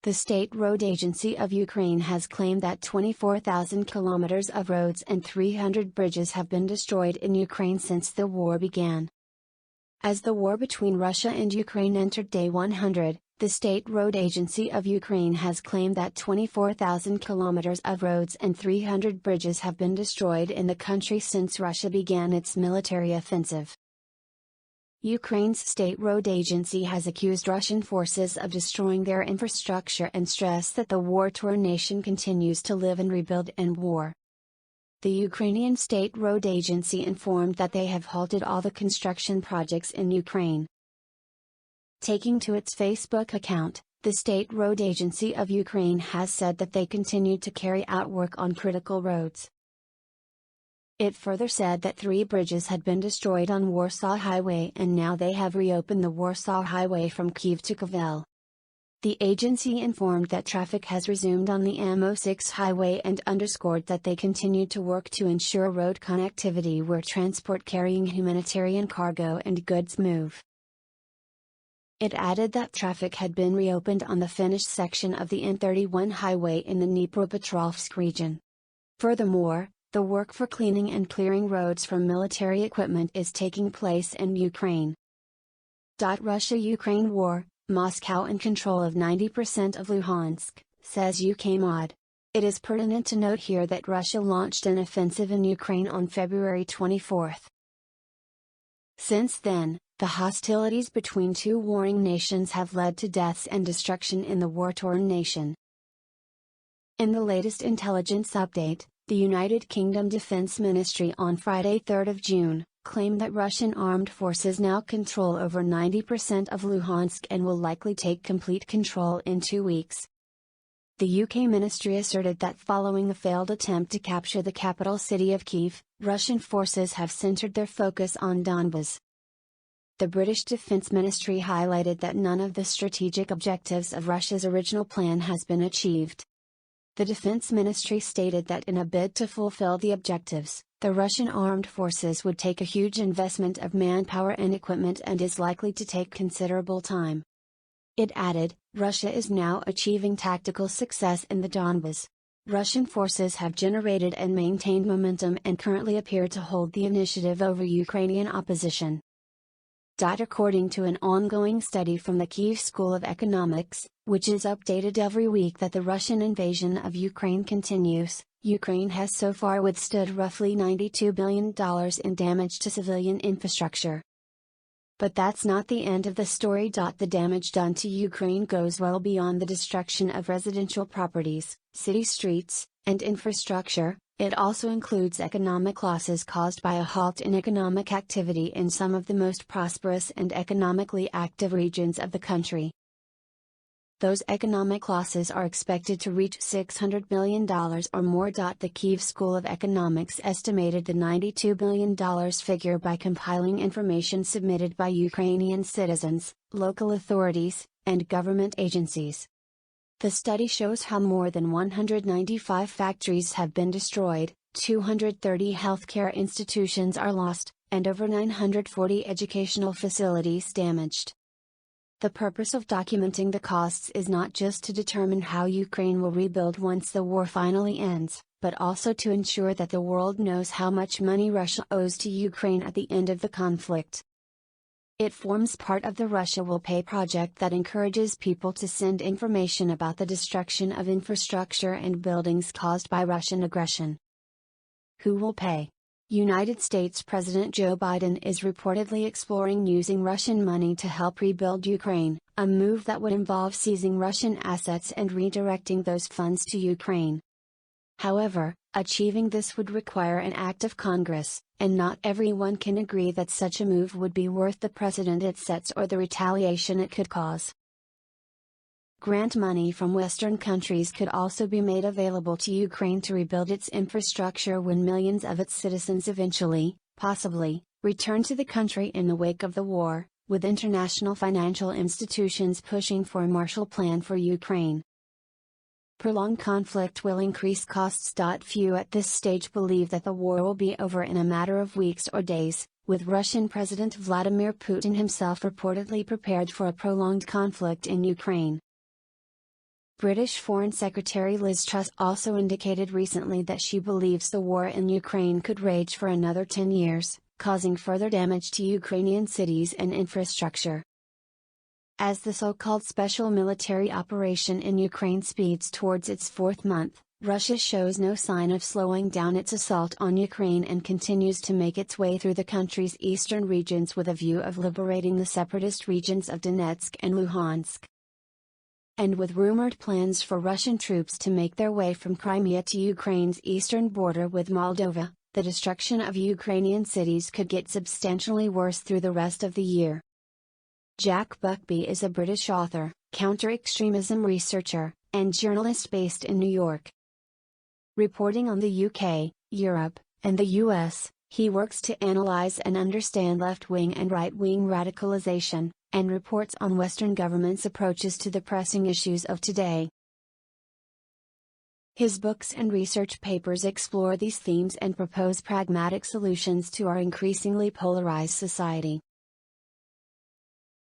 The State Road Agency of Ukraine has claimed that 24,000 kilometers of roads and 300 bridges have been destroyed in Ukraine since the war began. As the war between Russia and Ukraine entered day 100, the State Road Agency of Ukraine has claimed that 24,000 kilometers of roads and 300 bridges have been destroyed in the country since Russia began its military offensive. Ukraine's State Road Agency has accused Russian forces of destroying their infrastructure and stressed that the war-torn nation continues to live in rebuild and war. The Ukrainian State Road Agency informed that they have halted all the construction projects in Ukraine. Taking to its Facebook account, the State Road Agency of Ukraine has said that they continue to carry out work on critical roads. It further said that 3 bridges had been destroyed on Warsaw Highway and now they have reopened the Warsaw Highway from Kyiv to Kovel. The agency informed that traffic has resumed on the M06 highway and underscored that they continue to work to ensure road connectivity where transport carrying humanitarian cargo and goods move. It added that traffic had been reopened on the finished section of the N31 highway in the Dnipropetrovsk region. Furthermore, the work for cleaning and clearing roads from military equipment is taking place in Ukraine. Russia-Ukraine war, Moscow in control of 90% of Luhansk, says UK Mod. It is pertinent to note here that Russia launched an offensive in Ukraine on February 24. Since then, the hostilities between two warring nations have led to deaths and destruction in the war-torn nation. In the latest intelligence update, the United Kingdom Defense Ministry on Friday 3 June, claimed that Russian armed forces now control over 90% of Luhansk and will likely take complete control in 2 weeks. The UK ministry asserted that following the failed attempt to capture the capital city of Kyiv, Russian forces have centered their focus on Donbas. The British Defense Ministry highlighted that none of the strategic objectives of Russia's original plan has been achieved. The Defense Ministry stated that in a bid to fulfill the objectives, the Russian armed forces would take a huge investment of manpower and equipment and is likely to take considerable time. It added, Russia is now achieving tactical success in the Donbas. Russian forces have generated and maintained momentum and currently appear to hold the initiative over Ukrainian opposition. According to an ongoing study from the Kyiv School of Economics, which is updated every week that the Russian invasion of Ukraine continues, Ukraine has so far withstood roughly $92 billion in damage to civilian infrastructure. But that's not the end of the story. The damage done to Ukraine goes well beyond the destruction of residential properties, city streets, and infrastructure. It also includes economic losses caused by a halt in economic activity in some of the most prosperous and economically active regions of the country. Those economic losses are expected to reach $600 billion or more. The Kyiv School of Economics estimated the $92 billion figure by compiling information submitted by Ukrainian citizens, local authorities, and government agencies. The study shows how more than 195 factories have been destroyed, 230 healthcare institutions are lost, and over 940 educational facilities damaged. The purpose of documenting the costs is not just to determine how Ukraine will rebuild once the war finally ends, but also to ensure that the world knows how much money Russia owes to Ukraine at the end of the conflict. It forms part of the Russia Will Pay project that encourages people to send information about the destruction of infrastructure and buildings caused by Russian aggression. Who will pay? United States President Joe Biden is reportedly exploring using Russian money to help rebuild Ukraine, a move that would involve seizing Russian assets and redirecting those funds to Ukraine. However, achieving this would require an act of Congress, and not everyone can agree that such a move would be worth the precedent it sets or the retaliation it could cause. Grant money from Western countries could also be made available to Ukraine to rebuild its infrastructure when millions of its citizens eventually, possibly, return to the country in the wake of the war, with international financial institutions pushing for a Marshall Plan for Ukraine. Prolonged conflict will increase costs. Few at this stage believe that the war will be over in a matter of weeks or days, with Russian President Vladimir Putin himself reportedly prepared for a prolonged conflict in Ukraine. British Foreign Secretary Liz Truss also indicated recently that she believes the war in Ukraine could rage for another 10 years, causing further damage to Ukrainian cities and infrastructure. As the so-called special military operation in Ukraine speeds towards its fourth month, Russia shows no sign of slowing down its assault on Ukraine and continues to make its way through the country's eastern regions with a view of liberating the separatist regions of Donetsk and Luhansk. And with rumored plans for Russian troops to make their way from Crimea to Ukraine's eastern border with Moldova, the destruction of Ukrainian cities could get substantially worse through the rest of the year. Jack Buckby is a British author, counter-extremism researcher, and journalist based in New York. Reporting on the UK, Europe, and the US, he works to analyze and understand left-wing and right-wing radicalization, and reports on Western governments' approaches to the pressing issues of today. His books and research papers explore these themes and propose pragmatic solutions to our increasingly polarized society.